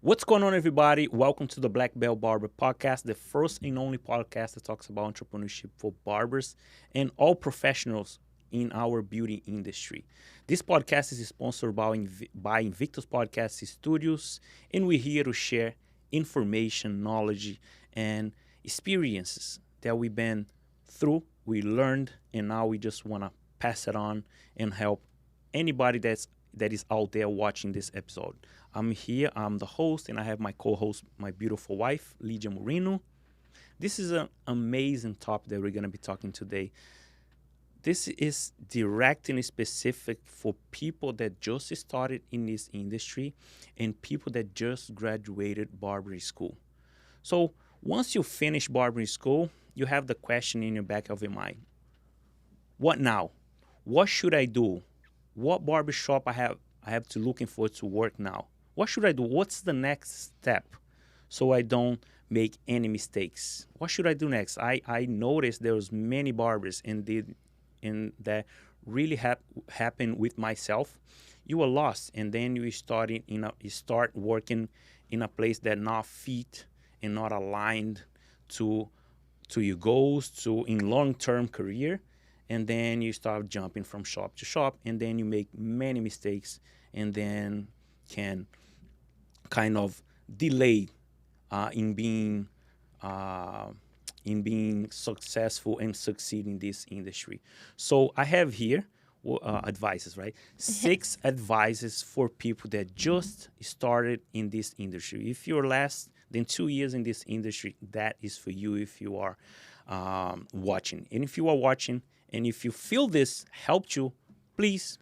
What's going on, everybody? Welcome to the Belt Barber podcast, the first and only podcast that talks about entrepreneurship for barbers and all professionals in our beauty industry. This podcast is sponsored by Invictus Podcast Studios, and we're here to share information, knowledge, and experiences that we've been through, we learned, and now we just want to pass it on and help anybody that is out there watching this episode. I'm here, I'm the host, and I have my co-host, my beautiful wife, Lydia Moreno. This is an amazing topic that we're going to be talking today. This is direct and specific for people that just started in this industry and people that just graduated barbering school. So once you finish barbering school, you have the question in your back of your mind. What now? What should I do? What barbershop I have to looking for to work now? What should I do? What's the next step so I don't make any mistakes? What should I do next? I noticed there was many barbers and that really happened with myself. You were lost, and then you start working in a place that not fit and not aligned to your goals, to in long-term career, and then you start jumping from shop to shop, and then you make many mistakes, and then can kind of delay in being uh, successful and succeed in this industry. So I have here advices, right? 6 advices for people that just started in this industry. If you're less than 2 years in this industry, that is for you if you are watching. And if you are watching and if you feel this helped you, please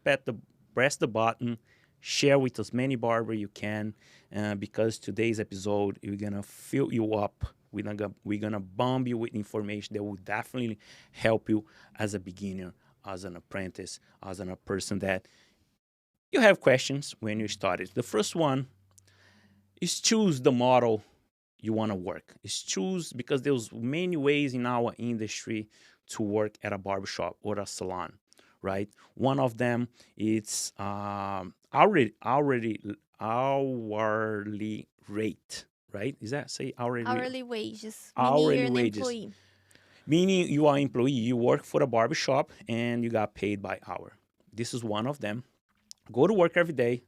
press the button, share with as many barber you can, because today's episode we're gonna fill you up. We're gonna bomb you with information that will definitely help you as a beginner, as an apprentice, as a person that you have questions when you started. The first one is choose the model you want to work. Is choose because there's many ways in our industry to work at a barbershop or a salon, right? One of them is hourly rate, right? Is that say hourly Hourly wages, meaning you're hourly an wages? employee. Meaning you are an employee, you work for a barbershop and you got paid by hour. This is one of them. Go to work every day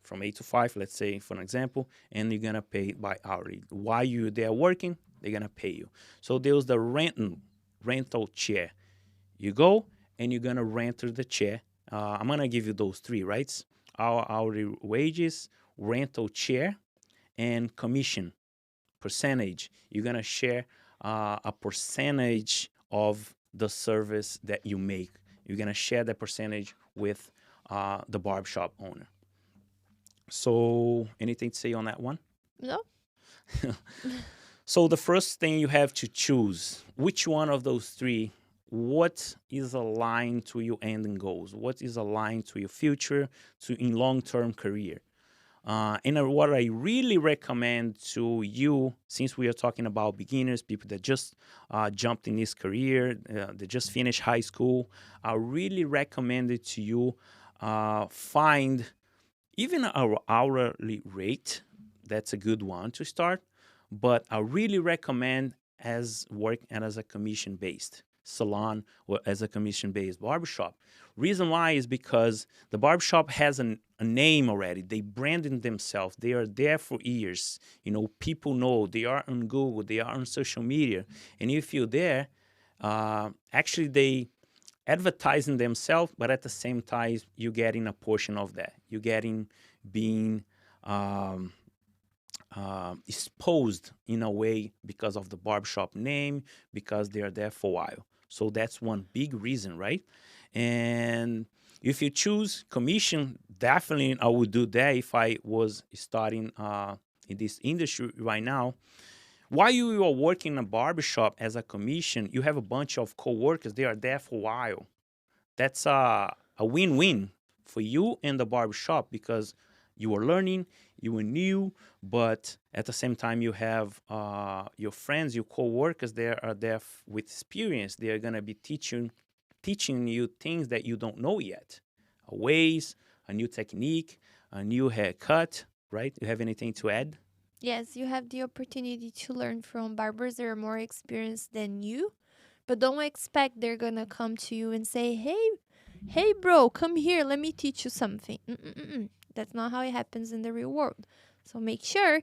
from 8 to 5, let's say, for an example, and you're going to pay by hourly. While you're there working, they're going to pay you. So there's the rental chair. You go and you're going to rent the chair. I'm going to give you those three, right? Our hourly wages, rental chair, and commission percentage. You're going to share a percentage of the service that you make. You're going to share that percentage with the barbershop owner. So, anything to say on that one? No? So, the first thing you have to choose which one of those three, what is aligned to your ending goals? What is aligned to your future, to in long-term career? And what I really recommend to you, since we are talking about beginners, people that just jumped in this career, they just finished high school, I really recommend it to you find even our hourly rate. That's a good one to start, but I really recommend as work and as a commission based salon or as a commission based barbershop. Reason why is because the barbershop has a name already. They branded themselves. They are there for years. People know they are on Google, they are on social media. And if you're there, actually they advertising themselves, but at the same time, you're getting a portion of that. You're getting being um, exposed in a way because of the barbershop name, because they're there for a while. So that's one big reason, right? And if you choose commission, definitely I would do that if I was starting in this industry right now. While you are working in a barbershop as a commission, you have a bunch of coworkers. They are there for a while. That's a win-win for you and the barbershop because you are learning, you are new, but at the same time you have your friends, your coworkers. They are there with experience. They are gonna be teaching you things that you don't know yet, ways, a new technique, a new haircut. Right? You have anything to add? Yes, you have the opportunity to learn from barbers that are more experienced than you, but don't expect they're gonna come to you and say, hey, bro, come here, let me teach you something. Mm-mm-mm. That's not how it happens in the real world. So make sure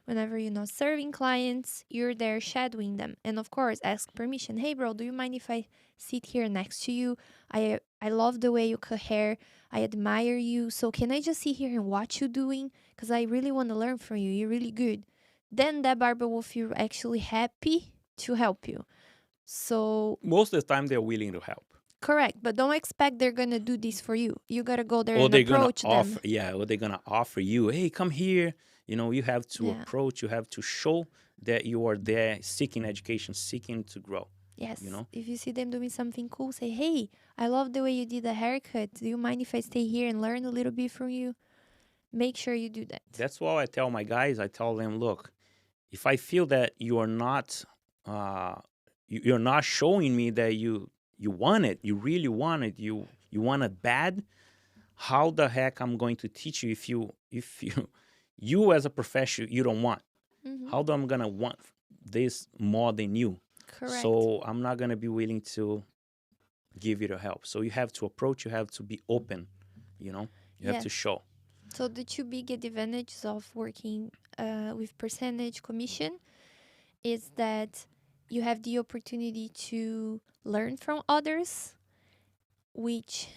whenever you're not serving clients, you're there shadowing them. And of course, ask permission. Hey, bro, do you mind if I sit here next to you? I love the way you cut hair. I admire you. So can I just sit here and watch you doing? Because I really want to learn from you. You're really good. Then that barber will feel actually happy to help you. So Most of the time, they're willing to help. correct, but don't expect they're gonna do this for you. You gotta go there Or and they're gonna approach them. offer, yeah, or they're gonna offer you, hey, come here. You have to Yeah. approach, you have to show that you are there seeking education, seeking to grow. you Yes. know If you see them doing something cool, say, hey, I love the way you did the haircut. Do you mind if I stay here and learn a little bit from you? Make sure you do that. that's why I tell my guys, I tell them, look, if I feel that uh you're not showing me that you want it, you really want it, you want it bad, how the heck I'm going to teach you if you you as a professional you don't want? Mm-hmm. How do I'm gonna want this more than you? Correct. So I'm not gonna be willing to give you the help. So you have to approach, you have to be open, you know, you have to Yes. show. So the two big advantages of working with percentage commission is that you have the opportunity to learn from others, which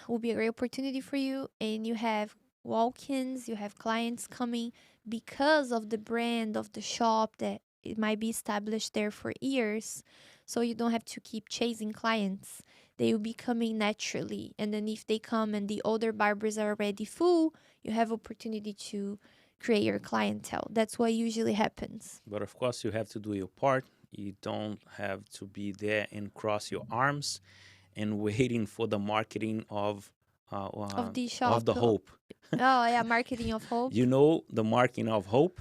will be a great opportunity for you. And you have walk-ins, you have clients coming because of the brand of the shop that it might be established there for years. So you don't have to keep chasing clients. They will be coming naturally. And then if they come and the older barbers are already full, you have opportunity to create your clientele. That's what usually happens. But of course, you have to do your part. You don't have to be there and cross your arms and waiting for the marketing uh, uh, Of the of shop. the hope. Oh yeah, marketing of hope. The marketing of hope.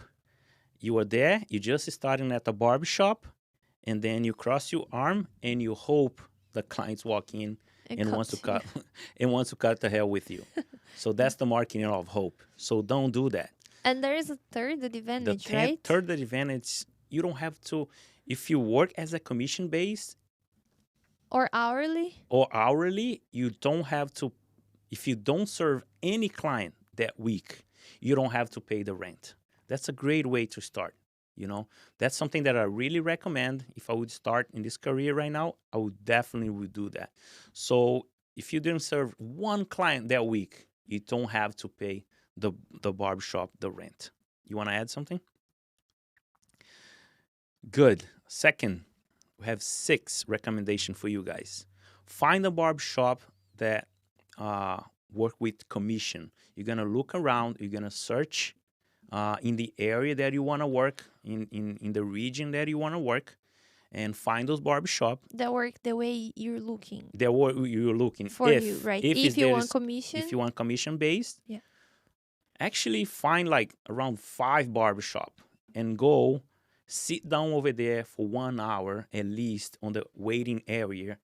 You are there. You just starting at the barber shop, and then you cross your arm and you hope the clients walk in And and come wants to to you. cut and wants to cut the hair with you. So that's the marketing of hope. So don't do that. And there is a third The advantage, tenth, right? third advantage, you don't have to, if you work as a commission based Or hourly. or hourly, you don't have to, if you don't serve any client that week, you don't have to pay the rent. That's a great way to start. That's something that I really recommend. If I would start in this career right now, I would definitely would do that. So if you didn't serve one client that week, you don't have to pay the the barbershop the rent. You want to add something? Good. Second, we have six recommendation for you guys. Find a barbershop that uh, work with commission. You're gonna look around. You're gonna search in the area that you want to work, in the region that you want to work, and find those barbershop That work the way you're looking that you're looking. for you, right? If If is you there want is if commission, you want commission based, yeah. actually find like around five barbershop and go sit down over there for 1 hour at least on the waiting area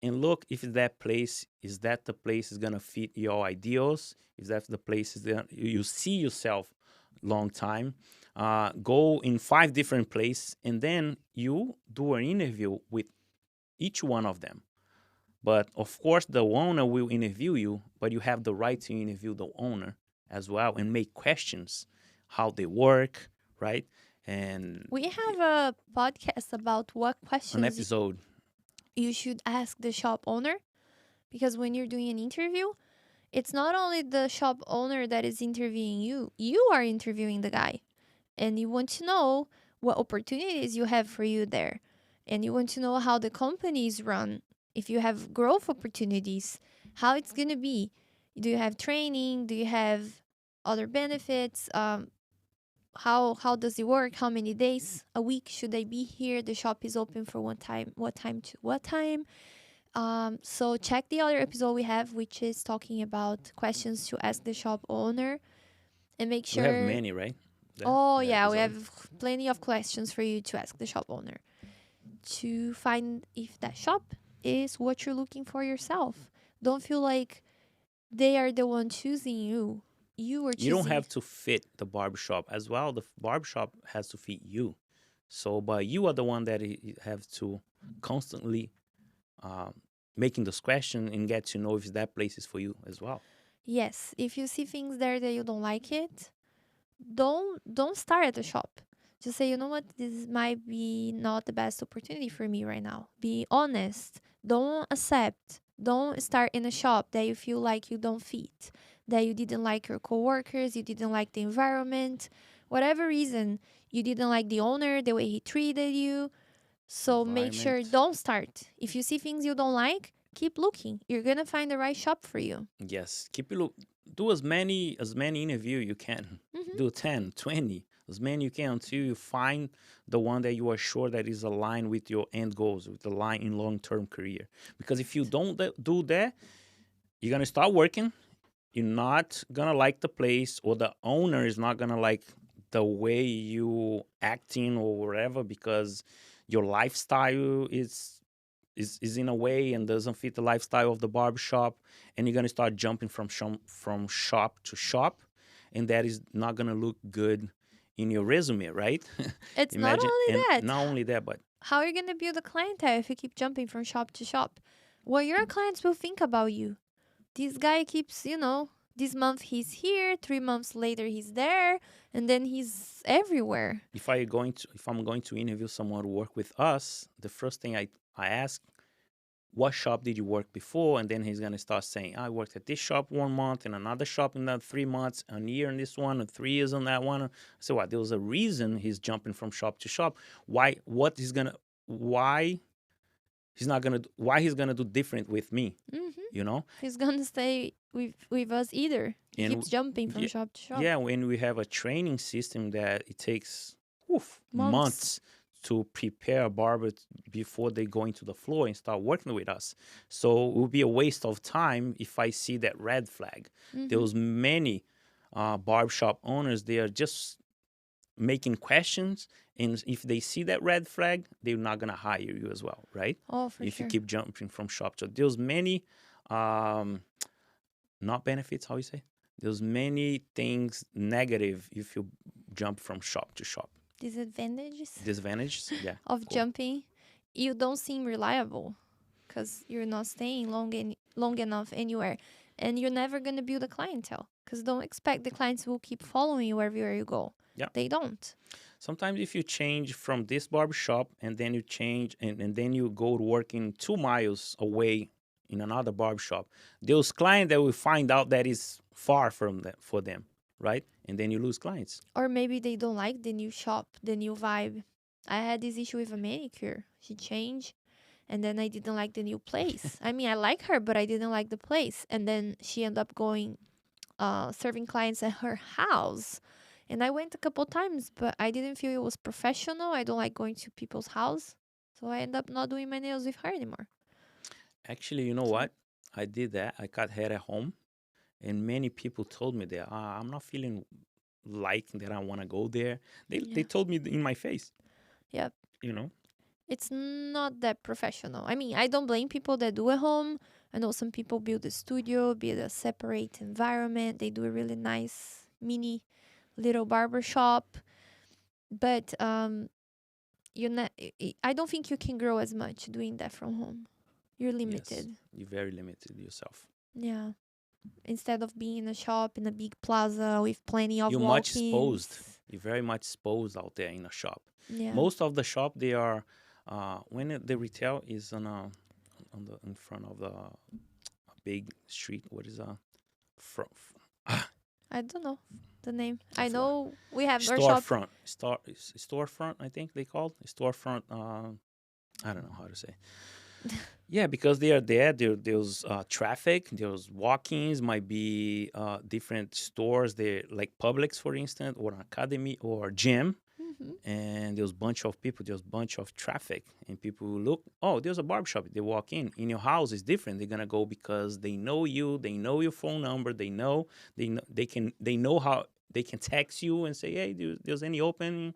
and look if that place is that the place is gonna fit your ideals, if that's the place is that you see yourself long time. Go in five different places and then you do an interview with each one of them. But of course, the owner will interview you, but you have the right to interview the owner as well and make questions how they work, right? And We have a podcast about what an questions episode. you should ask the shop owner, because when you're doing an interview, it's not only the shop owner that is interviewing you, you are interviewing the guy. And you want to know what opportunities you have for you there. And you want to know how the company is run, if you have growth opportunities, how it's going to be. Do you have training? Do you have other benefits? How does it work? How many days a week should I be here? The shop is open for what time to what time? So check the other episode we have, which is talking about questions to ask the shop owner, and make We have sure. many, right? Oh That yeah, we episode. have plenty of questions for you to ask the shop owner to find if that shop is what you're looking for yourself. Don't feel like they are the one choosing you. You are You don't choosing. have to fit the barbershop as well. The barbershop has to fit you. So, but you are the one that have to constantly um, making this question and get to know if that place is for you as well. Yes, if you see things there that you don't like it, don't start at the shop. Just say, you know what, this might be not the best opportunity for me right now. Be honest. Don't accept. Don't start in a shop that you feel like you don't fit, that you didn't like your coworkers, you didn't like the environment, whatever reason, you didn't like the owner, the way he treated you. So make sure Environment. don't start. If you see things you don't like, keep looking. You're gonna find the right shop for you. Yes, keep it look. Do as many interview you can. Hmm. Do 10, 20, as many you can until you find the one that you are sure that is aligned with your end goals, with the line in long term career. Because if you don't do that, you're gonna start working. You're not gonna like the place, or the owner is not gonna like the way you acting or whatever, because your lifestyle is in a way and doesn't fit the lifestyle of the barbershop, and you're gonna start jumping from shop to shop, and that is not gonna look good in your resume, right? It's not Imagine, only and that. not only that, but How are you going to build a clientele if you keep jumping from shop to shop? What your clients will think about you? This guy keeps, this month he's here, 3 months later he's there, and then he's everywhere. if I'm going to interview someone to work with us, the first thing I ask, what shop did you work before? And then he's gonna start saying, I worked at this shop 1 month, and another shop in that 3 months, a year in this one, and 3 years on that one. So what? There was a reason he's jumping from shop to shop. Why? What he's gonna? Why he's not gonna? Why he's gonna do different with me? Hmm. You know? He's going to stay with us either. He And keeps jumping from yeah, shop to shop. yeah, when we have a training system that it takes Months. months to prepare a barber before they go into the floor and start working with us. So it would be a waste of time if I see that red flag. There Hmm. was many barbershop owners, they are just making questions, and if they see that red flag, they're not gonna hire you as well, right? Oh, for If you sure. keep jumping from shop to there's many um, not benefits, how you say? There's many things negative if you jump from shop to shop. Disadvantages Disadvantages, yeah, of cool. jumping. You don't seem reliable because you're not staying long enough anywhere, and you're never gonna build a clientele because don't expect the clients will keep following you everywhere you go. Yeah. They don't. Sometimes if you change from this barber shop and then you change and then you go to working 2 miles away in another barber shop, those clients that will find out that is far from them for them, right? And then you lose clients. Or maybe they don't like the new shop, the new vibe. I had this issue with a manicure. She changed, and then I didn't like the new place. I mean, I like her, but I didn't like the place. And then she ended up going, serving clients at her house. And I went a couple times, but I didn't feel it was professional. I don't like going to people's house. So I end up not doing my nails with her anymore. Actually, you know So, what? I did that. I cut hair at home, and many people told me that I'm not feeling like that I want to go there. They yeah. told me in my face, Yeah. you know. It's not that professional. I mean, I don't blame people that do at home. I know some people build a studio, build a separate environment. They do a really nice mini little barber shop. But you're not, I don't think you can grow as much doing that from home. You're Yes, limited. you're very limited yourself. Yeah. Instead of being in a shop in a big plaza with plenty of You're much exposed. walk-ins. You're very much exposed out there in a shop. Yeah. Most of the shop they are when the retail is on the in front of the a big street. What is front? I don't know the name. I I forgot. know we have our shop. Storefront. I think they called storefront. I don't know how to say. Yeah, because they are there. There's traffic. There's walk-ins. Might be different stores. There, like Publix, for instance, or an academy or gym. Hmm. And there's bunch of people. There's bunch of traffic, and people will look. Oh, there's a barbershop. They walk in. In your house, it's different. They're gonna go because they know you. They know your phone number. They know how they can text you and say, hey, there's any open.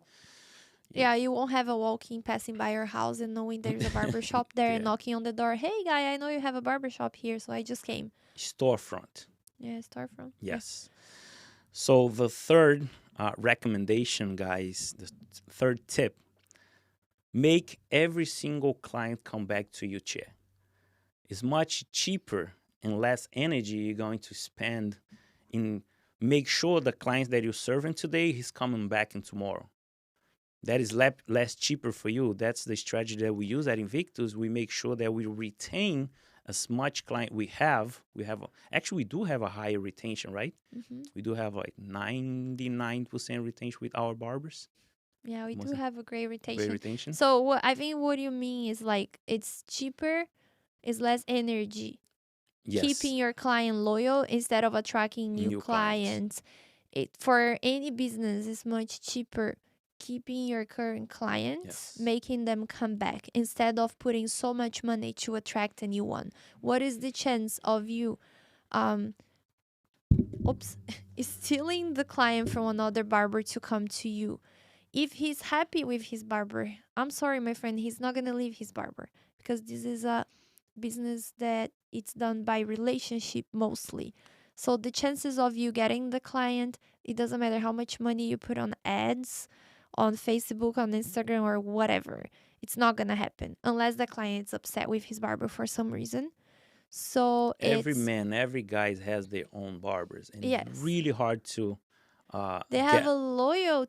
Yeah, you won't have a walk-in passing by your house and knowing there's a barber shop there and Yeah, knocking on the door. Hey, guy, I know you have a barber shop here, so I just came. storefront. Yeah, storefront. Yeah. Yes. So the third recommendation, guys, the third tip: make every single client come back to your chair. It's much cheaper and less energy you're going to spend in make sure the clients that you're serving today he's coming back in tomorrow. That is less cheaper for you. That's the strategy that we use at Invictus. We make sure that we retain as much client we have. Actually, we do have a higher retention, right? Hmm. We do have like 99% retention with our barbers. Yeah, we do Most have a great great rotation. retention. So what I think what you mean is like it's cheaper, it's less energy. Yes, Keeping your client loyal instead of attracting new new clients. clients. It for any business is much cheaper keeping your current clients, Yes. making them come back instead of putting so much money to attract a new one. What is the chance of you um oops stealing the client from another barber to come to you? If he's happy with his barber, I'm sorry, my friend, he's not gonna leave his barber because this is a business that it's done by relationship mostly. So the chances of you getting the client, it doesn't matter how much money you put on ads on Facebook, on Instagram, or whatever. It's not gonna happen unless the client's upset with his barber for some reason. So Every it's man, every guy has their own barbers, and it's yes, really hard to they have get a loyal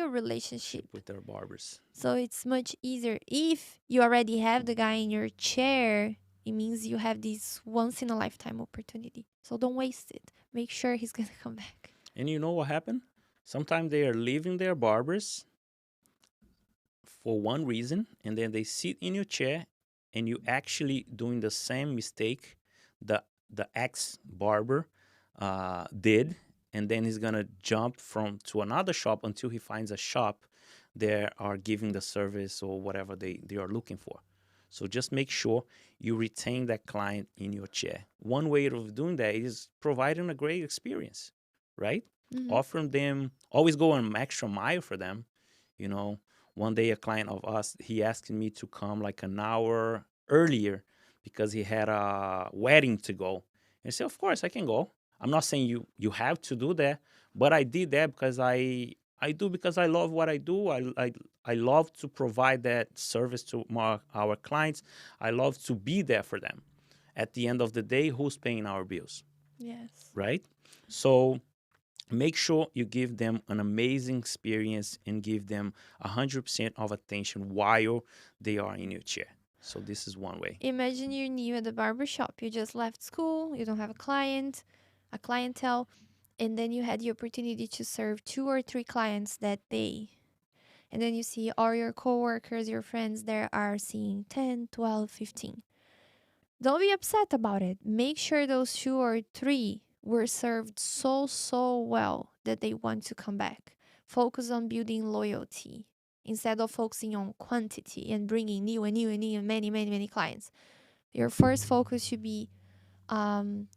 relationship. with their barbers. So it's much easier. If you already have the guy in your chair, it means you have this once in a lifetime opportunity. So don't waste it. Make sure he's going to come back. And you know what happened? Sometimes they are leaving their barbers for one reason, and then they sit in your chair, and you actually doing the same mistake the ex barber did, and then he's gonna jump from to another shop until he finds a shop that are giving the service or whatever they are looking for. So just make sure you retain that client in your chair. One way of doing that is providing a great experience, right? Hmm. Offering them, always go an extra mile for them. You know, one day a client of us, he asked me to come like an hour earlier because he had a wedding to go. And I said, of course I can go. I'm not saying you have to do that, but I did that because I do because I love what I do. I love to provide that service to our clients. I love to be there for them. At the end of the day, who's paying our bills, Yes. right? So make sure you give them an amazing experience and give them 100% of attention while they are in your chair. So this is one way. Imagine you're new at the barber shop. You just left school, you don't have a clientele, and then you had the opportunity to serve two or three clients that day. And then you see all your coworkers, your friends there are seeing 10, 12, 15. Don't be upset about it. Make sure those two or three were served so well that they want to come back. Focus on building loyalty instead of focusing on quantity and bringing new and new and new and many clients. Your first focus should be um,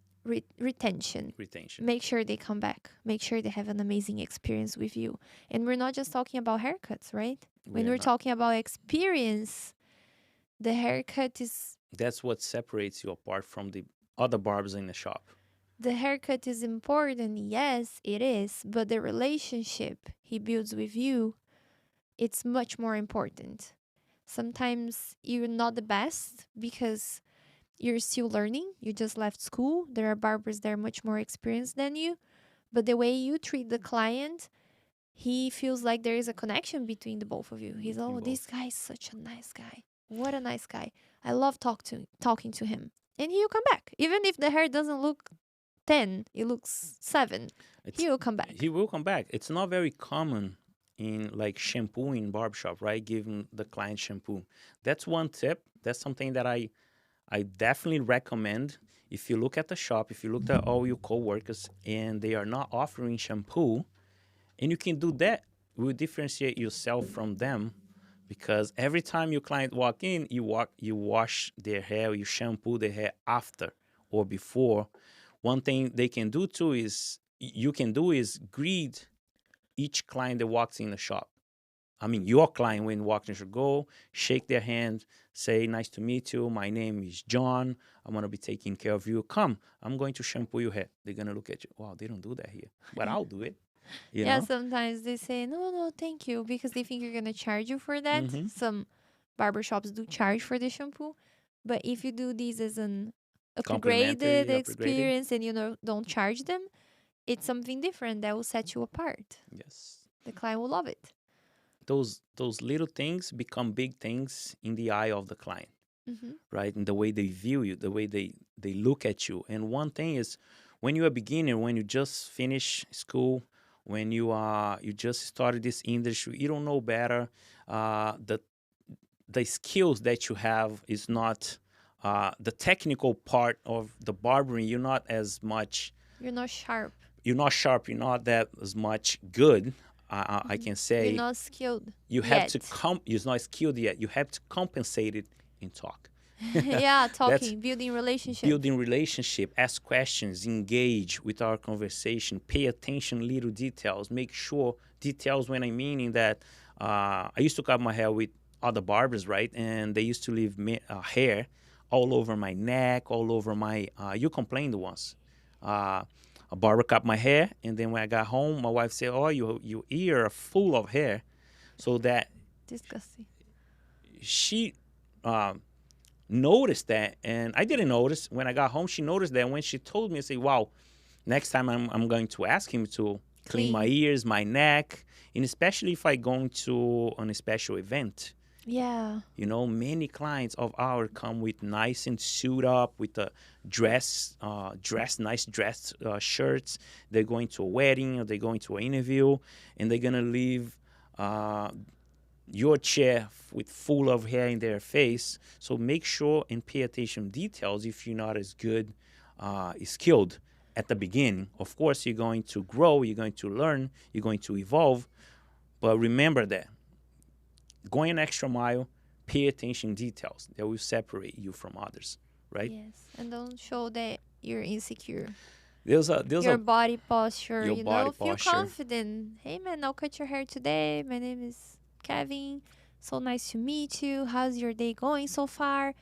retention. Retention. Make sure they come back. Make sure they have an amazing experience with you. And we're not just talking about haircuts, right? We When are we're not. talking about experience, the haircut is That's what separates you apart from the other barbers in the shop. the haircut is important. Yes, it is, but the relationship he builds with you, it's much more important. Sometimes you're not the best because you're still learning. You just left school. There are barbers that are much more experienced than you, but the way you treat the client, he feels like there is a connection between the both of you. He's, Between oh, this both. guy is such a nice guy. What a nice guy. I love talking to him. And he'll come back. Even if the hair doesn't look 10, it looks 7. It's He will come he back. will come back. It's not very common in like shampoo in barbershop, right? Giving the client shampoo. That's one tip. That's something that I definitely recommend. If you look at the shop, if you look at all your coworkers and they are not offering shampoo, and you can do that, will differentiate yourself from them because every time your client walk in, you wash their hair, you shampoo their hair after or before. One thing they can do too is you can do is greet each client that walks in the shop. I mean, your client, when walking should go, shake their hand, say, nice to meet you. My name is John. I'm going to be taking care of you. Come, I'm going to shampoo your hair. They're going to look at you. Wow, they don't do that here, but I'll do it, you Yeah, know? sometimes they say, no, no, thank you, because they think you're going to charge you for that. Mm-hmm. Some barbershops do charge for the shampoo. But if you do this as an upgraded Complimentary, upgraded. experience and don't charge them, it's something different that will set you apart. Yes. The client will love it. Those little things become big things in the eye of the client, Hmm. right? And the way they view you, the way they look at you. And one thing is, when you're a beginner, when you just finish school, when you just started this industry, you don't know better. The skills that you have is not the technical part of the barbering. You're not as much. You're not sharp. You're not sharp. You're not that as much good. I Hmm. can You're say not skilled you have yet. to you're not skilled yet. You have to compensate it in talk. Yeah, That's talking, building relationship. building relationship, ask questions, engage with our conversation, pay attention little details, make sure details when I meaning that I used to cut my hair with other barbers, right? And they used to leave hair all over my neck, all over my, you complained once. Uh, a barber cut my hair, and then when I got home, my wife said, oh, your ear are full of hair. So that Disgusting. she noticed that, and I didn't notice. When I got home, she noticed that. When she told me, I said, wow, next time I'm going to ask him to clean my Clean. ears, my neck, and especially if I going to on a special event. Yeah. You know, many clients of ours come with nice and suit up with a nice dress shirts. They're going to a wedding or they're going to an interview, and they're gonna leave your chair with full of hair in their face. So make sure and pay attention details if you're not as good, skilled at the beginning. Of course, you're going to grow, you're going to learn, you're going to evolve. But remember that going an extra mile, pay attention details that will separate you from others, right? Yes. And don't show that you're insecure. There's Your a body posture, your body feel posture. confident. Hey man, I'll cut your hair today. My name is Kevin. So nice to meet you. How's your day going so far?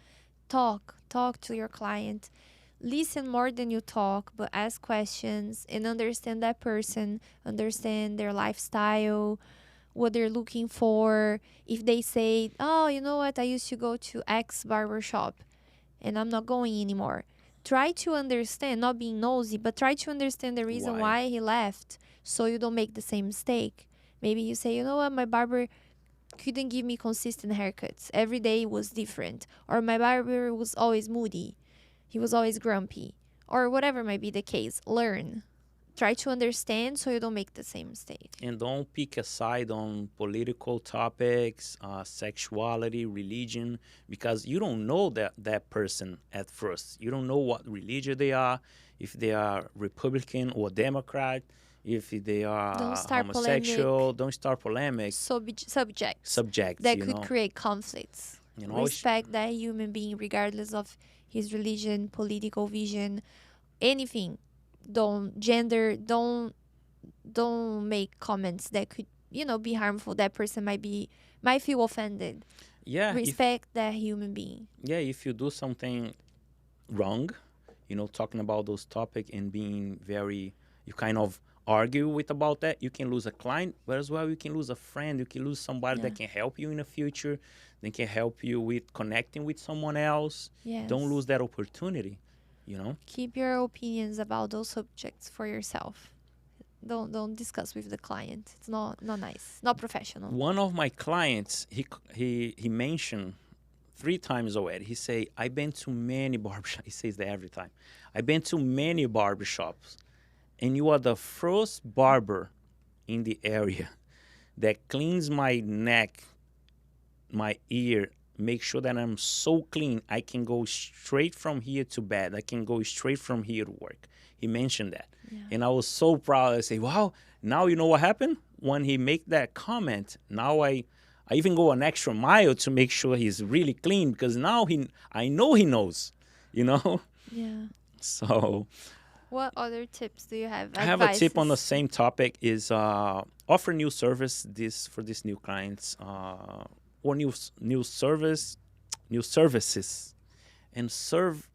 Talk to your client. Listen more than you talk, but ask questions and understand that person, understand their lifestyle, what they're looking for. If they say, oh, you know what, I used to go to X barber shop and I'm not going anymore. Try to understand, not being nosy, but try to understand the reason Why? why he left so you don't make the same mistake. Maybe you say, you know what, my barber couldn't give me consistent haircuts. Every day was different. Or my barber was always moody. He was always grumpy. Or whatever might be the case. Learn. Try to understand so you don't make the same mistake. And don't pick a side on political topics, sexuality, religion, because you don't know that person at first. You don't know what religion they are, if they are Republican or Democrat, if they are Don't start homosexual. polemic. Don't start polemics. Subjects Subjects, that could create conflicts. always Respect that human being regardless of his religion, political vision, anything. Don't make comments that could, be harmful. That person might feel offended. yeah. Respect that human being. If you do something wrong, talking about those topics and being very, you kind of argue with about that, you can lose a client, but as well you can lose a friend. You can lose somebody Yeah. that can help you in the future. They can help you with connecting with someone else. Yes. Don't lose that opportunity. Keep your opinions about those subjects for yourself. Don't discuss with the client. It's not nice. Not professional. One of my clients, he mentioned 3 times already. He say, I've been to many barbershops. He says that every time. I've been to many barbershops, and you are the first barber in the area that cleans my neck, my ear, make sure that I'm so clean I can go straight from here to bed. I can go straight from here to work. He mentioned that. Yeah. And I was so proud. I say, wow, now you know what happened? When he make that comment, now I even go an extra mile to make sure he's really clean, because now I know he knows, Yeah. So What other tips do you have? I have a tip on the Advices? same topic is offer new service this for these new clients, or new service, new services, and serve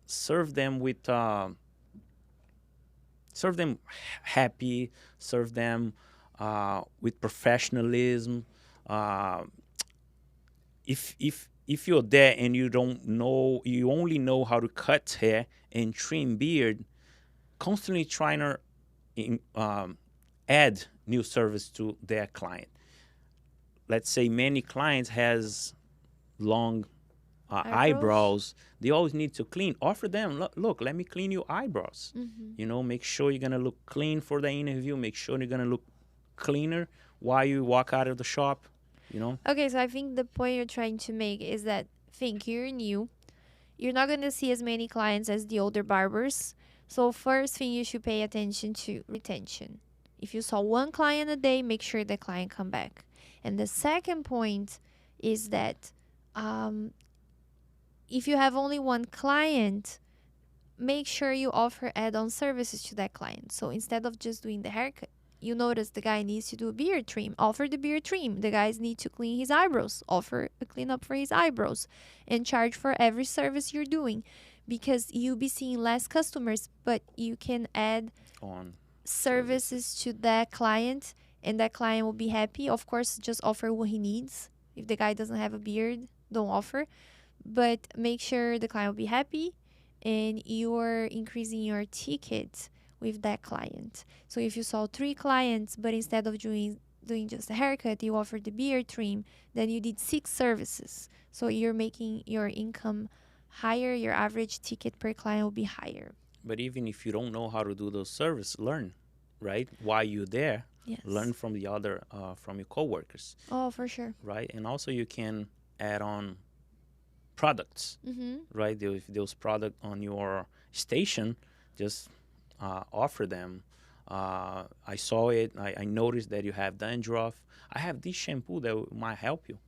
them with serve them happy, serve them with professionalism. Uh, if you're there and you don't know, you only know how to cut hair and trim beard, constantly trying to add new service to their client. Let's say many clients has long eyebrows. They always need to clean. Offer them, look, let me clean your eyebrows. Make sure you're gonna look clean for the interview. Make sure you're gonna look cleaner while you walk out of the shop. Okay, so I think the point you're trying to make is that think you're new. You're not going to see as many clients as the older barbers. So first thing you should pay attention to retention. If you saw one client a day, make sure the client come back. And the second point is that if you have only one client, make sure you offer add-on services to that client. So instead of just doing the haircut, you notice the guy needs to do a beard trim, offer the beard trim. The guys need to clean his eyebrows, offer a cleanup for his eyebrows, and charge for every service you're doing, because you'll be seeing less customers, but you can add On services to that client, and that client will be happy. Of course, just offer what he needs. If the guy doesn't have a beard, don't offer, but make sure the client will be happy, and you're increasing your ticket with that client. So if you saw 3 clients, but instead of doing just a haircut, you offered the beard trim, then you did 6 services. So you're making your income higher, your average ticket per client will be higher. But even if you don't know how to do those services, learn, right? While you're there, Yes. learn from the other, from your coworkers, Oh, for sure. right? And also you can add on products, right? If there's product on your station, just offer them. I saw it. I noticed that you have dandruff. I have this shampoo that might help you.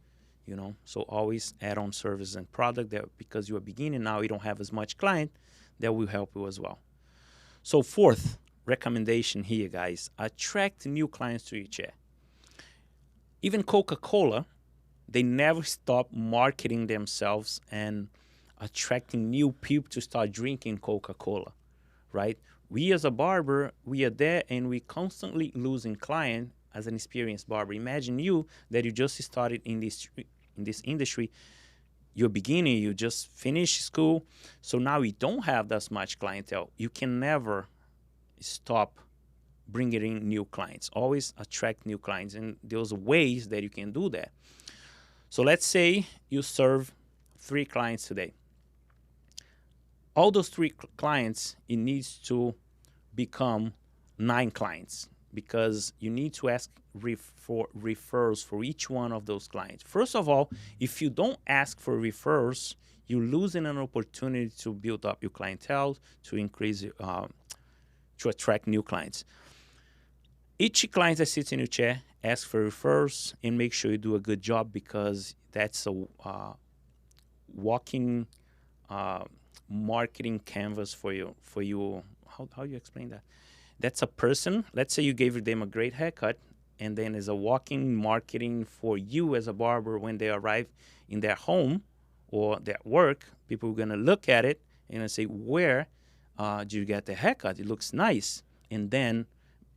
So always add on service and product that, because you're beginning now, you don't have as much client, that will help you as well. So fourth recommendation here, guys, attract new clients to your chair. Even Coca-Cola, they never stop marketing themselves and attracting new people to start drinking Coca-Cola, right? We as a barber, we are there and we constantly losing client as an experienced barber. Imagine you that you just started in this industry. You're beginning, you just finished school, so now you don't have that much clientele. You can never stop bringing in new clients. Always attract new clients, and there's ways that you can do that. So let's say you serve 3 clients today. All those 3 clients, it needs to become 9 clients, because you need to ask for referrals for each one of those clients. First of all, if you don't ask for referrals, you're losing an opportunity to build up your clientele, to increase, to attract new clients. Each client that sits in your chair, ask for referrals and make sure you do a good job, because that's a walking marketing canvas for you. How do you explain that? That's a person. Let's say you gave them a great haircut, and then as a walking marketing for you as a barber. When they arrive in their home or their work, people are gonna look at it and say, "Where did you get the haircut? It looks nice." And then,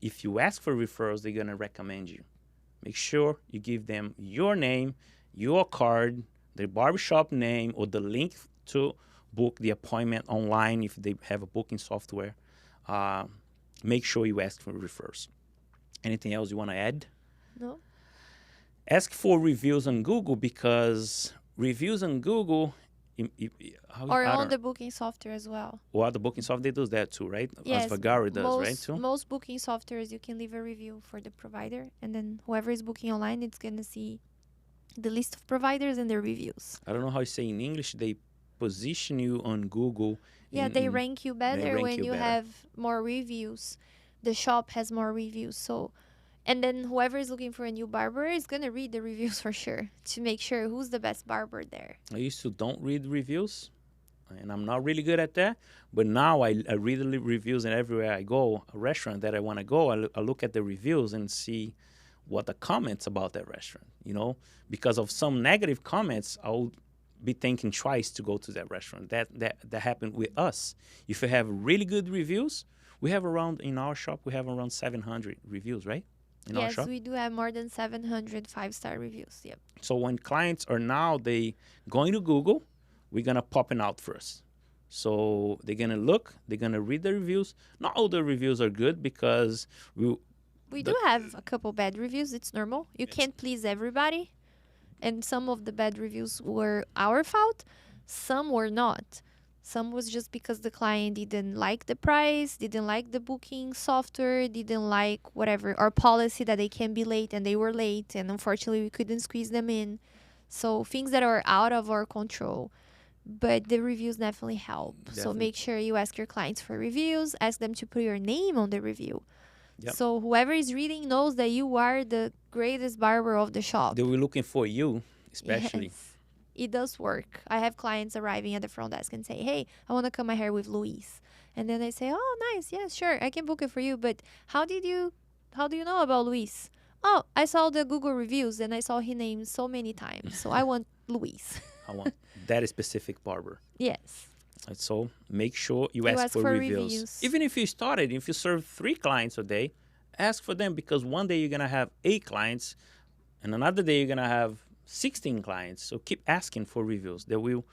if you ask for referrals, they're gonna recommend you. Make sure you give them your name, your card, their barbershop name, or the link to book the appointment online if they have a booking software. Make sure you ask for referrals. Anything else you want to add? No? Ask for reviews on Google, because reviews on Google, Or on the booking software as well. Well, the booking software does that too, right? Yes, As Vagari does, right? Too. Most booking softwares, you can leave a review for the provider, and then whoever is booking online, it's gonna see the list of providers and their reviews. I don't know how you say in English. They position you on Google. Yeah, they rank you better rank when you you better. have more reviews. The shop has more reviews, so. And then whoever is looking for a new barber is gonna read the reviews for sure, to make sure who's the best barber there. I used to don't read reviews, and I'm not really good at that. But now I read the reviews, and everywhere I go, a restaurant that I want to go, I look at the reviews and see what the comments about that restaurant, because of some negative comments, I'll be thinking twice to go to that restaurant. That happened with us. If you have really good reviews, we have around, in our shop, we have around 700 reviews, right? In our Yes, shop. we do have more than 700 5-star reviews. Yep. So when clients are now, they going to Google, we're going to pop it out first. So they're going to look, they're going to read the reviews. Not all the reviews are good because We do have a couple bad reviews. It's normal. You can't please everybody. And some of the bad reviews were our fault. Some were not. Some was just because the client didn't like the price, didn't like the booking software, didn't like whatever, our policy that they can be late, and they were late. And unfortunately, we couldn't squeeze them in. So things that are out of our control. But the reviews definitely help. So Definitely. make sure you ask your clients for reviews. Ask them to put your name on the review. Yep. So whoever is reading knows that you are the greatest barber of the shop. they were looking for you, especially. Yes, it does work. I have clients arriving at the front desk and say, "Hey, I want to cut my hair with Luis," and then I say, "Oh, nice, yeah, sure, I can book it for you. But how do you know about Luis?" "Oh, I saw the Google reviews and I saw his name so many times, so I want Luis." I want that specific barber. Yes. And so make sure you You ask for reviews. Even if you started, if you serve 3 clients a day, ask for them, because one day you're going to have 8 clients and another day you're going to have 16 clients. So keep asking for reviews. They will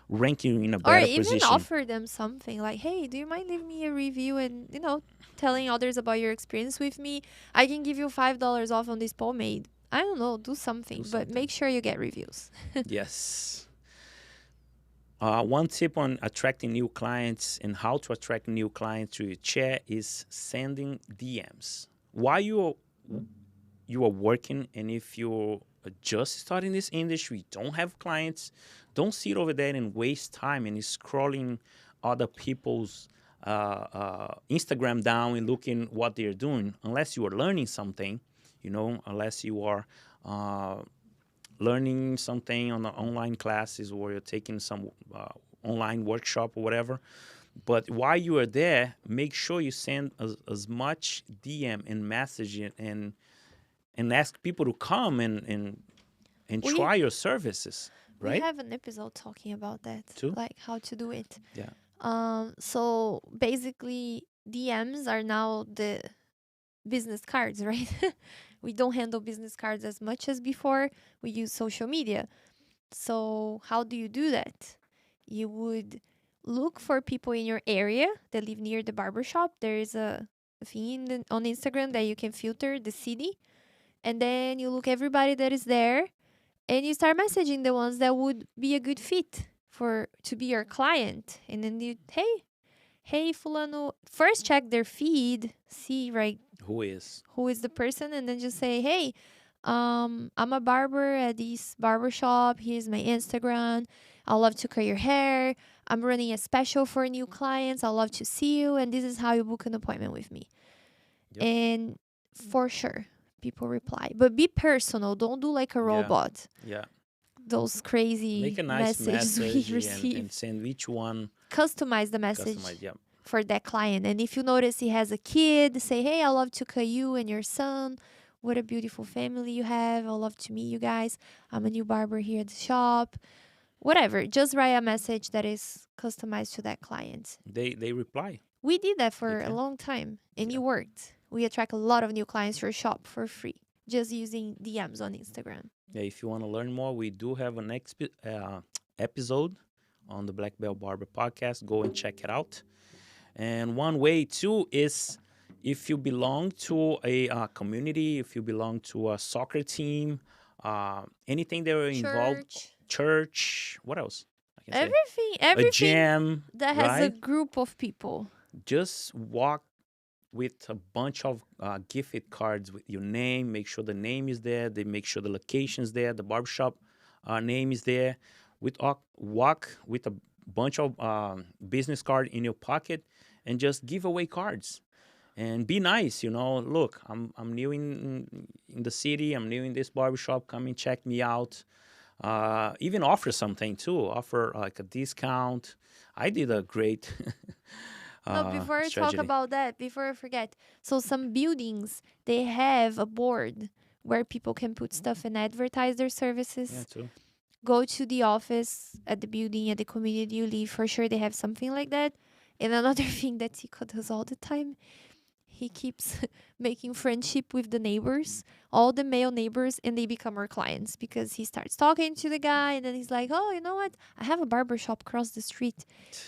rank you in a Or better even position. offer them something like, "Hey, do you mind leaving me a review and, telling others about your experience with me? I can give you $5 off on this pomade." I don't know, do something, but something. make sure you get reviews. Yes. One tip on attracting new clients and how to attract new clients to your chat is sending DMs. While you are working, and if you're just starting this industry, don't have clients, don't sit over there and waste time and scrolling other people's Instagram down and looking what they're doing, unless you are learning something, unless you are learning something on the online classes, or you're taking some online workshop or whatever. But while you are there, make sure you send as much DM and message and ask people to come and We- try your services, We right? have an episode talking about that, Too? like how to do it. Yeah. So basically, DMs are now the business cards, right? We don't handle business cards as much as before. We use social media. So how do you do that? You would look for people in your area that live near the barbershop. There is a thing on Instagram that you can filter the city, and then you look everybody that is there, and you start messaging the ones that would be a good fit to be your client. And then hey fulano, first check their feed, see right Who is? who is the person, and then just say, "Hey, I'm a barber at this barber shop. Here's my Instagram. I'd love to cut your hair. I'm running a special for new clients. I'd love to see you, and this is how you book an appointment with me." Yep. And for sure, people reply. But be personal. Don't do like a robot. Yeah. Those crazy Make a nice messages message we receive. and send each one Customize the message customized. Yeah. for that client. And if you notice he has a kid, say, "Hey, I love to cut you and your son. What a beautiful family you have. I love to meet you guys. I'm a new barber here at the shop." Whatever. Just write a message that is customized to that client. They reply. We did that for a can. long time, and Yeah. it worked. We attract a lot of new clients to our shop for free, just using DMs on Instagram. Yeah, if you want to learn more, we do have an episode on the Black Belt Barber podcast. Go and check it out. And one way too is if you belong to a community, if you belong to a soccer team, anything that are involved, church, what else? I can say? Everything A gym, that has a right? group of people. Just walk with a bunch of gift cards with your name. Make sure the name is there. They make sure the location is there. The barbershop name is there. Walk with a bunch of business card in your pocket and just give away cards. And be nice, Look, I'm new in the city. I'm new in this barbershop. Come and check me out. Even offer something too. Offer like a discount. I did a great No, before I talk strategy. about that, before I forget, so some buildings they have a board where people can put stuff and advertise their Yeah, services. too. Go to the office at the building at the community you live. For sure, they have something like that. And another thing that Tico does all the time, he keeps making friendship with the neighbors, all the male neighbors, and they become our clients because he starts talking to the guy, and then he's like, "Oh, you know what? I have a barber shop across the street.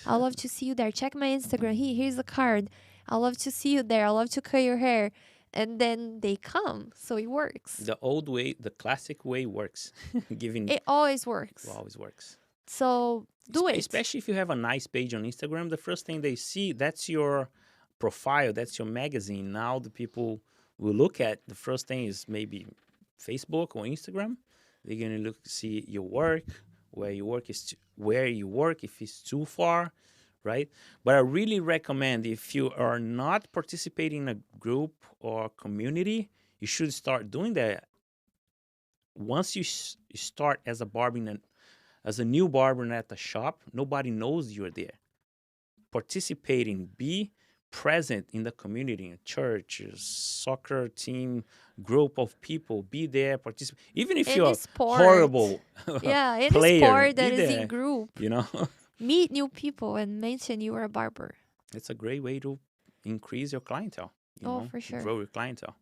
I love to see you there. Check my Instagram. Here's a card. I love to see you there. I love to cut your hair." And then they come, so it works. The old way, the classic way works. Giving It always works. always works. So do it. Especially if you have a nice page on Instagram, the first thing they see, that's your profile, that's your magazine. Now the people will look at, the first thing is maybe Facebook or Instagram. They're gonna look see your work, where you work is where you work, if it's too far, right? But I really recommend, if you are not participating in a group or community, you should start doing that. Once you start as a barber as a new barber at the shop, nobody knows you're there. Participating, be present in the community, in church, soccer team, group of people, be there, participate. Even if Any you're sport. horrible Yeah, any player, sport be that is in there. group. You know, Meet new people and mention you are a barber. it's a great way to increase your clientele. Oh, for sure. Grow your clientele.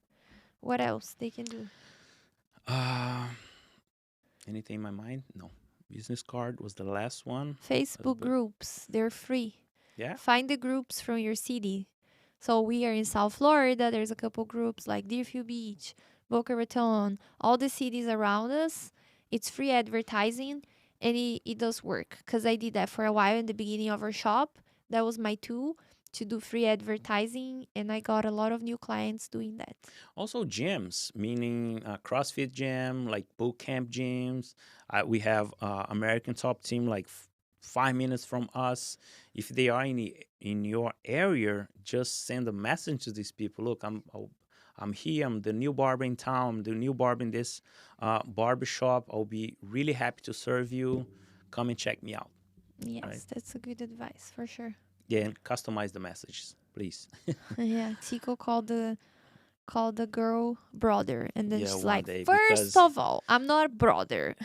What else they can do? Uh, anything in my mind? No. Business card was the last one. Facebook good. groups, they're free. Yeah. Find the groups from your city. So we are in South Florida. There's a couple groups like Deerfield Beach, Boca Raton, all the cities around us. It's free advertising and it does work because I did that for a while in the beginning of our shop. That was my tool to do free advertising, and I got a lot of new clients doing that. Also gyms, meaning CrossFit gym, like boot camp gyms. We have American Top Team, like 5 minutes from us. If they are in your area, just send a message to these people. Look, I'm here. I'm the new barber in town. I'm the new barber in this barber shop. I'll be really happy to serve you. Come and check me out. All right. Yes, that's a good advice for sure. Yeah, and customize the messages, please. Yeah, Tico called the girl brother, and then Yeah, she's one like, day first because of all, I'm not a brother.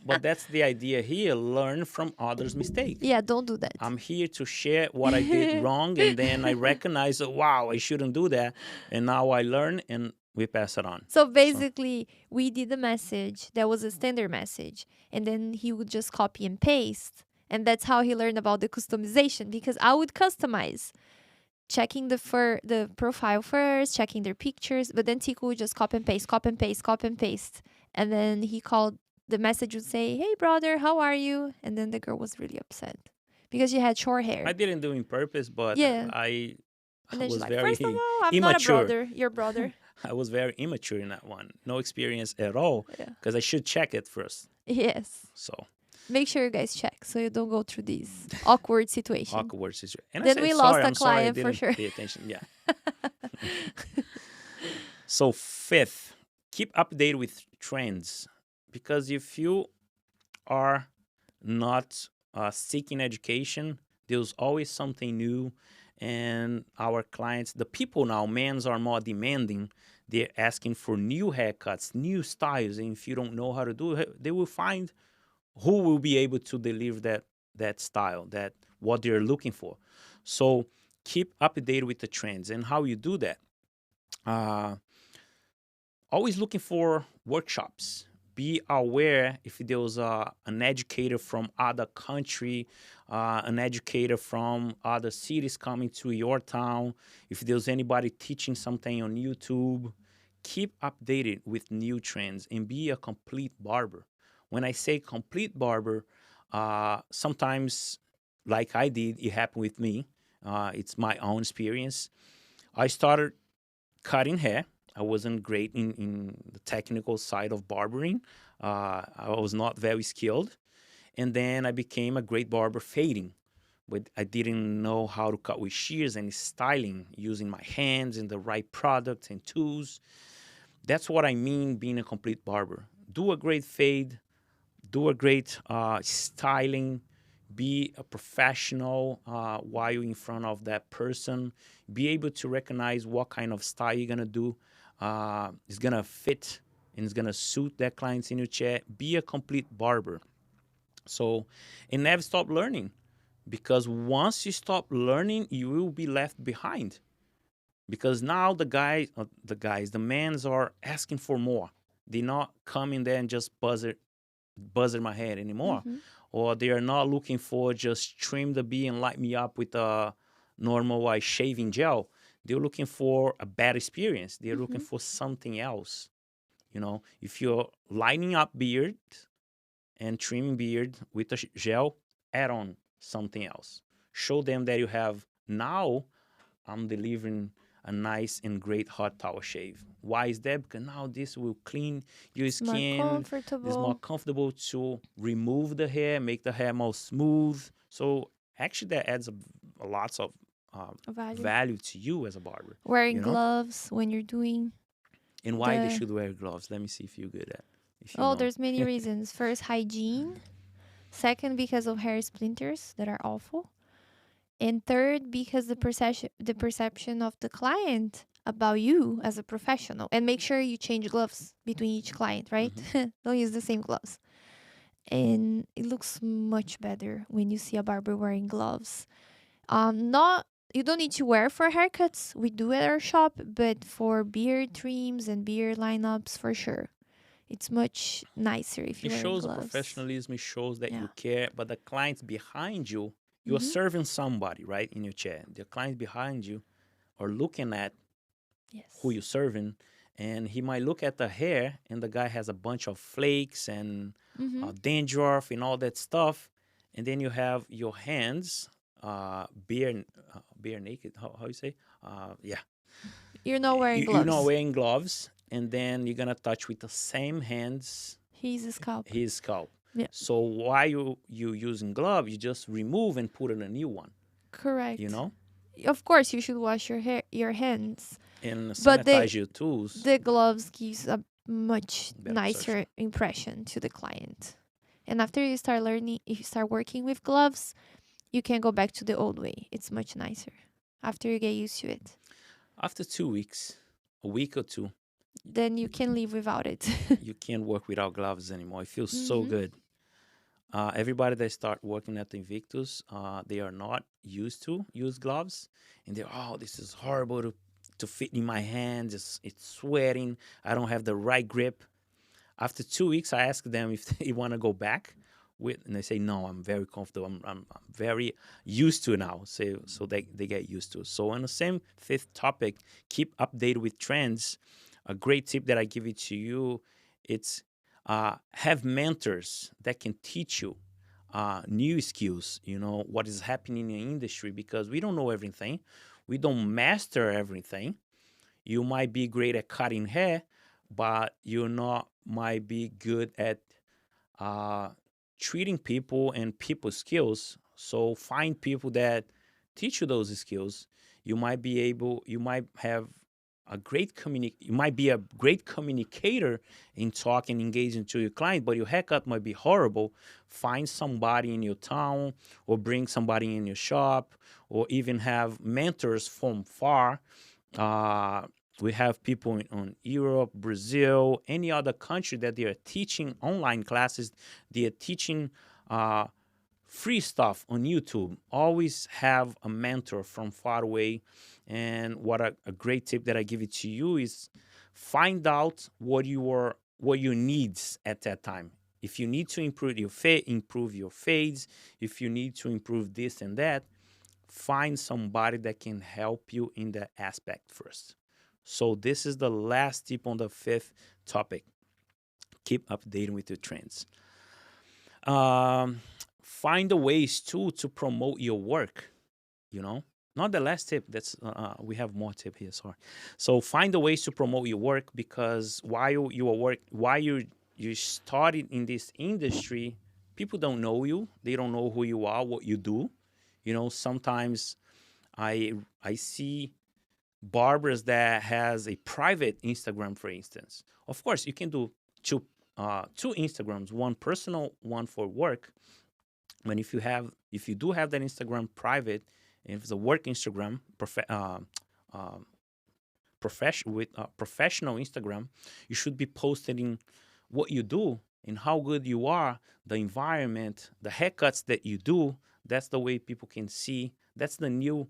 but that's the idea here. Learn from others' mistakes. Yeah, don't do that. I'm here to share what I did wrong, and then I recognize, wow, I shouldn't do that, and now I learn, and we pass it on. So basically, we did a message that was a standard message, and then he would just copy and paste. And that's how he learned about the customization, because I would customize, checking the profile first, checking their pictures, but then Tico would just copy and paste, copy and paste, copy and paste. And then he called, the message would say, "Hey brother, how are you?" And then the girl was really upset because she had short hair. I didn't do it on purpose, but Yeah. I And then she's was like, very first of all, I'm not a immature. brother, your brother. I was very immature in that one. No experience at all, Yeah. because I should check it first. Yes. So Make sure you guys check so you don't go through this awkward situation. awkward situation. And Then I said, we lost sorry, a I'm sorry, I client for didn't sure. pay attention. Yeah. So fifth, keep updated with trends, because if you are not seeking education, there's always something new. And our clients, the people now, men's are more demanding. They're asking for new haircuts, new styles. And if you don't know how to do it, they will find who will be able to deliver that style, that what they're looking for. So keep updated with the trends. And how you do that? Uh, Always looking for workshops. Be aware if there's an educator from other country, an educator from other cities coming to your town. If there's anybody teaching something on YouTube, keep updated with new trends and be a complete barber. When I say complete barber, sometimes, like I did, it happened with me. It's my own experience. I started cutting hair. I wasn't great in the technical side of barbering. I was not very skilled. And then I became a great barber fading. But I didn't know how to cut with shears and styling using my hands and the right products and tools. That's what I mean being a complete barber. Do a great fade, do a great styling, be a professional while you're in front of that person. Be able to recognize what kind of style you're gonna do. Is gonna fit and it's gonna suit that client's in your chair. Be a complete barber. So, and never stop learning, because once you stop learning, you will be left behind. Because now the mans are asking for more. They're not coming there and just buzzer my head anymore, Mm-hmm. or they are not looking for just trim the bee and light me up with a normal shaving gel. They're looking for a bad experience. They're looking Mm-hmm. for something else. If you're lighting up beard and trimming beard with a gel, add on something else. Show them that you have now. I'm delivering a nice and great hot towel shave. Why is that? Because now this will clean your It's more skin. It's more comfortable. comfortable to remove the hair, make the hair more smooth. So actually, that adds a lots of Value. value to you as a barber. Wearing You know, gloves when you're doing and why they the. should wear gloves? Let me see if you're good at, if you Oh, know. there's many reasons. First, hygiene. Second, because of hair splinters that are awful. And third, because the perception of the client about you as a professional. And make sure you change gloves between each client, right? Hmm. Don't use the same gloves. And it looks much better when you see a barber wearing gloves. Not You don't need to wear for haircuts. We do at our shop, but for beard trims and beard lineups, for sure, it's much nicer if It you're wearing shows the gloves. professionalism. It shows that Yeah. you care. But the clients behind you, you're Mm-hmm. serving somebody, right, in your chair. The clients behind you are looking at who Yes. you're serving, and he might look at the hair, and the guy has a bunch of flakes and Mm-hmm. dandruff and all that stuff, and then you have your hands bare naked. How you say? Yeah, You're not wearing you're not gloves. wearing gloves, and then you're gonna touch with the same hands He's a scalp. his scalp. Yeah. So why you using glove? You just remove and put in a new one. You Correct. know, Of course, you should wash your hands, and but sanitize your tools. the gloves gives a much Better perception. nicer impression to the client. And after you start learning, if you start working with gloves, you can go back to the old way. It's much nicer after you get used to it. After 2 weeks, a week or two, Then you can live without it. you can't work without gloves anymore. It feels so Mm-hmm. good. Everybody that start working at Invictus, they are not used to use gloves, and they're, oh, this is horrible to fit in my hands. It's sweating. I don't have the right grip. After 2 weeks, I ask them if they want to go back and they say no. I'm very comfortable. I'm very used to it now. So they get used to it. So on the same fifth topic, keep updated with trends. A great tip that I give it to you, it's have mentors that can teach you new skills. You know what is happening in the industry, because we don't know everything. We don't master everything. You might be great at cutting hair, but you're not might be good at uh, treating people and people skills. So find people that teach you those skills. You might have you might be a great communicator in talking, engaging to your client, but your haircut might be horrible. Find somebody in your town, or bring somebody in your shop, or even have mentors from far. uh, we have people on Europe, Brazil, any other country that they are teaching online classes. They are teaching uh, free stuff on YouTube. Always have a mentor from far away. And a great tip that I give it to you is find out what your needs at that time. If you need to improve your fades. If you need to improve this and that, find somebody that can help you in that aspect first. So this is the last tip on the fifth topic. Keep updating with your trends. Um, find the ways too to promote your work. You know, not the last tip. That's we have more tip here. Sorry. So find the ways to promote your work, because while you started in this industry, people don't know you. They don't know who you are, what you do. Sometimes I see barbers that has a private Instagram, for instance. Of course, you can do two Instagrams, one personal, one for work. But if you do have that Instagram private, and if it's a work Instagram, uh, professional Instagram, you should be posting what you do and how good you are, the environment, the haircuts that you do. That's the way people can see. That's the new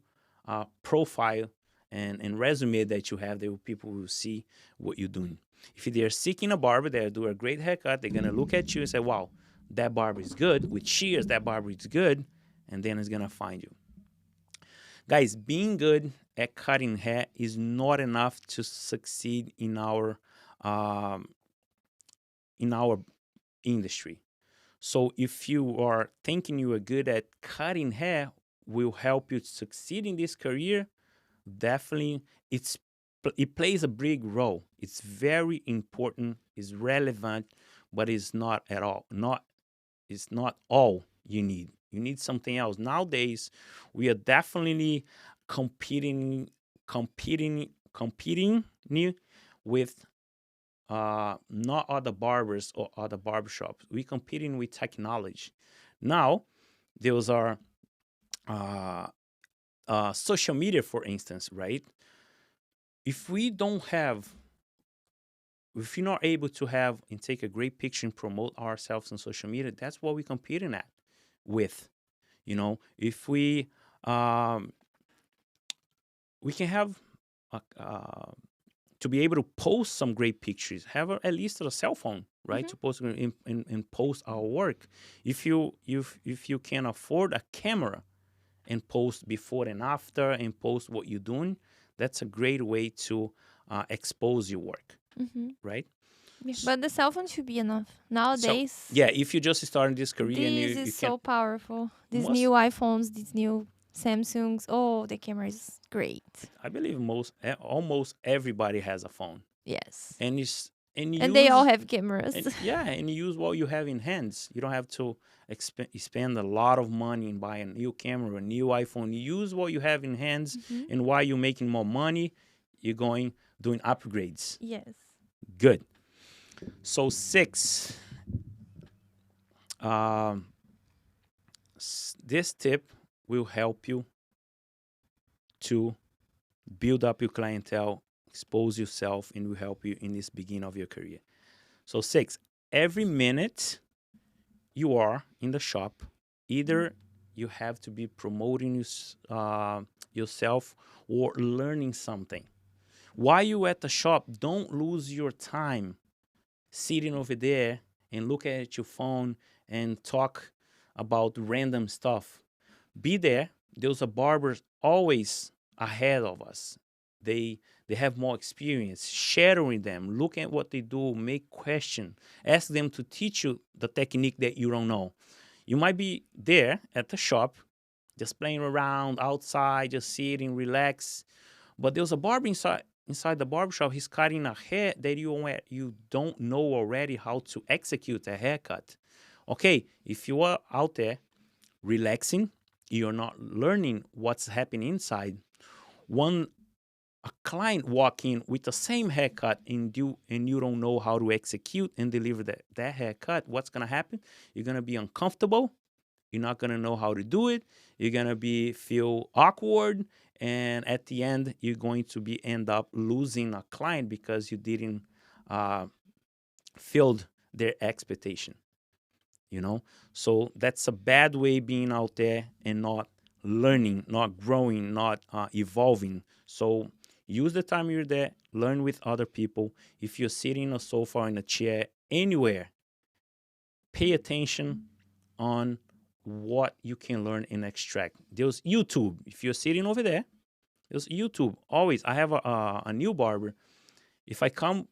profile and resume that you have. That people will see what you're doing. If they're seeking a barber, they do a great haircut. They're gonna look at you and say, "Wow, that barber is good." With shears, that barber is good, and then it's gonna find you. Guys, being good at cutting hair is not enough to succeed um, in our industry. So if you are thinking you are good at cutting hair, will help you succeed in this career. Definitely, it plays a big role. It's very important. It's relevant, but it's not at all. It's not all you need. You need something else. Nowadays, we are definitely competing with not other barbers or other barbershops. We're competing with technology. Now, those are uh, social media, for instance, right? If we don't have, if we're not able to have and take a great picture and promote ourselves on social media, that's what we're competing at with. If um, we can have to be able to post some great pictures, have at least a cell phone, right, Mm-hmm. to post and post our work. If you can afford a camera and post before and after and post what you're doing, that's a great way to expose your work, Mm-hmm. right? Yeah. But the cell phone should be enough. So Nowadays, yeah, if you just starting this career and this you is can so powerful. These most new iPhones, these new Samsungs. Oh, the camera is great. I believe almost everybody has a phone, Yes. and it's and And they all use have cameras. and yeah, and use what you have in hands. You don't have to spend a lot of money and buy a new camera, a new iPhone. You use what you have in hands, Mm-hmm. and while you're making more money, you're doing upgrades. Yes. Good. So six, um, this tip will help you to build up your clientele, expose yourself, and will help you in this beginning of your career. So six, every minute you are in the shop, either you have to be promoting yourself or learning something. While you at the shop, don't lose your time sitting over there and look at your phone and talk about random stuff. Be there. Those are barbers always ahead of us. They have more experience. Shadowing them, look at what they do, make questions, ask them to teach you the technique that you don't know. You might be there at the shop, just playing around outside, just sitting, relax. But there's a barber inside the barbershop. He's cutting a hair that you don't know already how to execute a haircut. Okay, if you are out there relaxing, you're not learning what's happening inside. One a client walk in with the same haircut and you don't know how to execute and deliver that haircut, what's gonna happen? You're gonna be uncomfortable. You're not gonna know how to do it. You're gonna be feel awkward, and at the end, you're going to be end up losing a client because you didn't uh, filled their expectation. So that's a bad way being out there and not learning, not growing, not evolving. So use the time you're there, learn with other people. If you're sitting on a sofa or in a chair anywhere, pay attention on what you can learn and extract. There's YouTube. If you're sitting over there, there's YouTube. Always, I have a new barber. If I come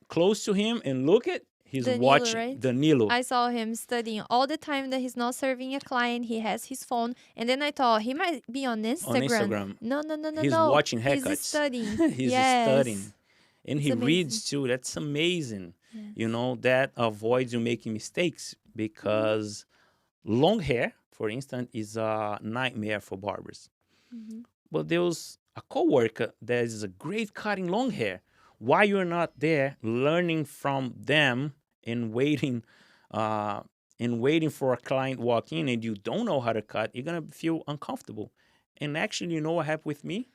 close to him and look at, he's Danilo, watching right? Danilo I saw him studying all the time that he's not serving a client. He has his phone. And then I thought he might be on on Instagram. Instagram. No, no, no, no, He's no. watching He's haircuts. studying. He's studying. Yes. And It's he amazing. reads too. That's amazing. Yes. That avoids you making mistakes because long hair, for instance, is a nightmare for barbers. Mm-hmm. But there's a coworker that is a great cutting long hair. Why you're not there learning from them and waiting uh, and waiting for a client walk in and you don't know how to cut, you're gonna feel uncomfortable. And actually, you know what happened with me?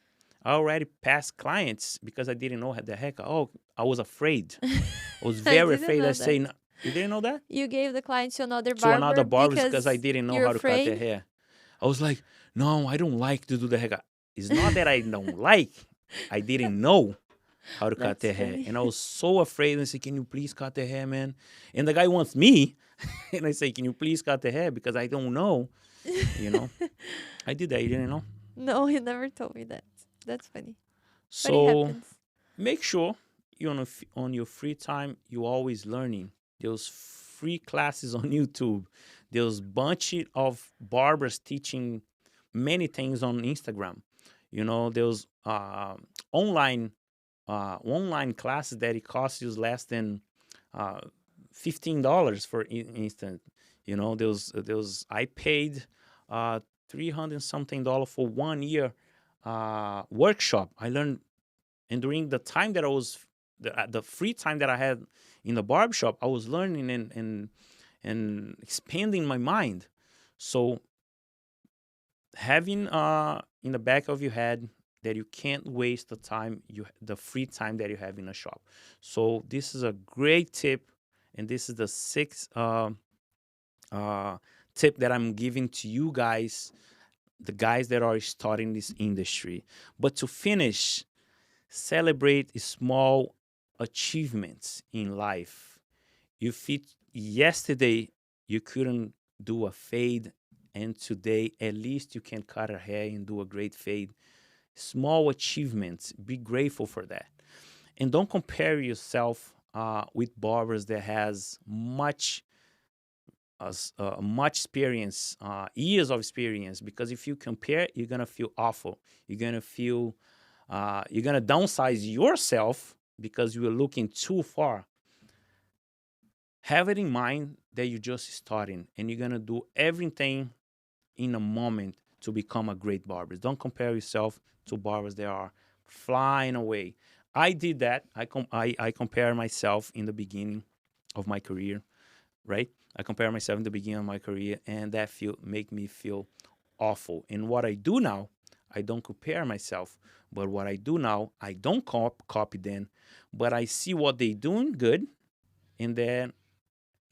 I already passed clients because I didn't know how the heck. Oh, I was afraid. I was I very didn't afraid. I know say, that. You didn't know that? You gave the client to another To another barber barber because I because didn't know you're how to cut their afraid. hair. I was like, no, I don't like to do the haircut. It's not that I don't like. I didn't know how to cut That's their hair. funny. And I was so afraid. And I said, can you please cut their hair, man? And the guy wants me. And I say, can you please cut the hair? Because I don't know, you know. I did that. You didn't know? No, he never told me that. That's funny. But it So happens. make sure you on your free time, you're always learning. There's free classes on YouTube. There's bunch of barbers teaching many things on Instagram. There's online online classes that it costs you less than uh, $15 for instance. There was I paid 300 something dollar for 1 year workshop. I learned, and during the time that I was the free time that I had in the barbershop, I was learning and expanding my mind. So having in the back of your head that you can't waste the free time that you have in a shop. So this is a great tip, and this is the sixth uh, tip that I'm giving to you guys, the guys that are starting this industry. But to finish, celebrate small achievements in life. If yesterday you couldn't do a fade, and today at least you can cut a hair and do a great fade. Small achievements, be grateful for that. And don't compare yourself with barbers that has much experience, years of experience, because if you compare, you're gonna feel awful. You're gonna downsize yourself because you are looking too far. Have it in mind that you're just starting and you're gonna do everything in a moment to become a great barber. Don't compare yourself to barbers that are flying away. I did that. I compare myself in the beginning of my career, right? I compare myself in the beginning of my career, and that make me feel awful. And what I do now, I don't compare myself, but what I do now, I don't copy them, but I see what they doing good, and then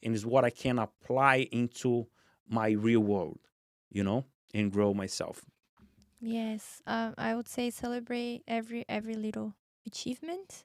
and is what I can apply into my real world, you know, and grow myself. Yes, I would say celebrate every little achievement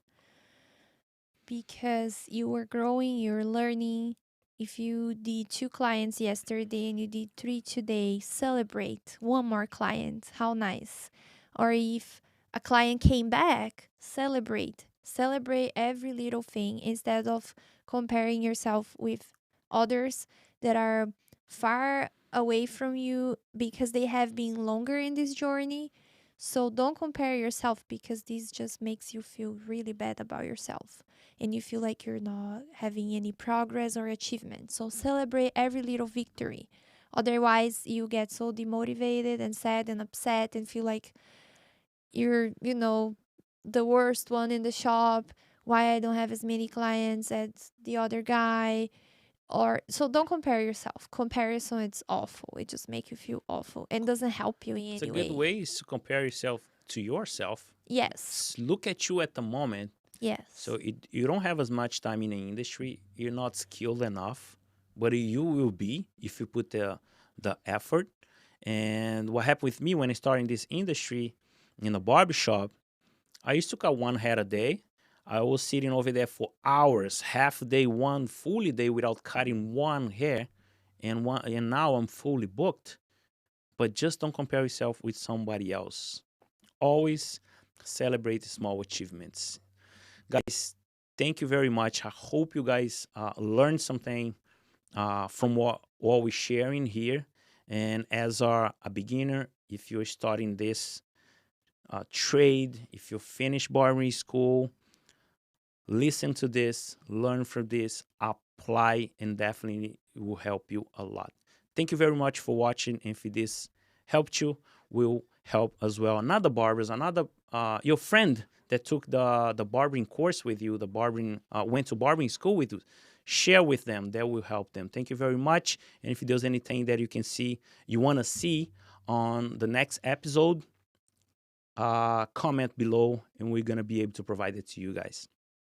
because you are growing, you're learning. If you did 2 clients yesterday and you did 3 today, celebrate one more client. How nice. Or if a client came back, celebrate. Celebrate every little thing instead of comparing yourself with others that are far away from you because they have been longer in this journey. So don't compare yourself because this just makes you feel really bad about yourself and you feel like you're not having any progress or achievement. So celebrate every little victory. Otherwise, you get so demotivated and sad and upset and feel like you're, the worst one in the shop. Why I don't have as many clients as the other guy. Or so don't compare yourself. Comparison it's awful. It just makes you feel awful and doesn't help you in It's a any good way. way is to compare yourself to yourself. Yes. Look at you at the moment. So Yes. you don't have as much time in the industry. You're not skilled enough, but you will be if you put the effort. And what happened with me when I started in this industry in the barbershop, I used to cut one head a day. I was sitting over there for hours, half a day, one fully day without cutting one hair, and now I'm fully booked. But just don't compare yourself with somebody else. Always celebrate small achievements. Guys, thank you very much. I hope you guys learned something from what we're sharing here. And as a beginner, if you're starting this trade, if you finish barbering school, listen to this, learn from this, apply, and definitely it will help you a lot. Thank you very much for watching. And if this helped you, will help as well another barbers, another your friend that took the barbering course with you, the barbering went to barbering school with you. share with them. That will help them. Thank you very much. And if there's anything that you want to see on the next episode, comment below and we're going to be able to provide it to you guys.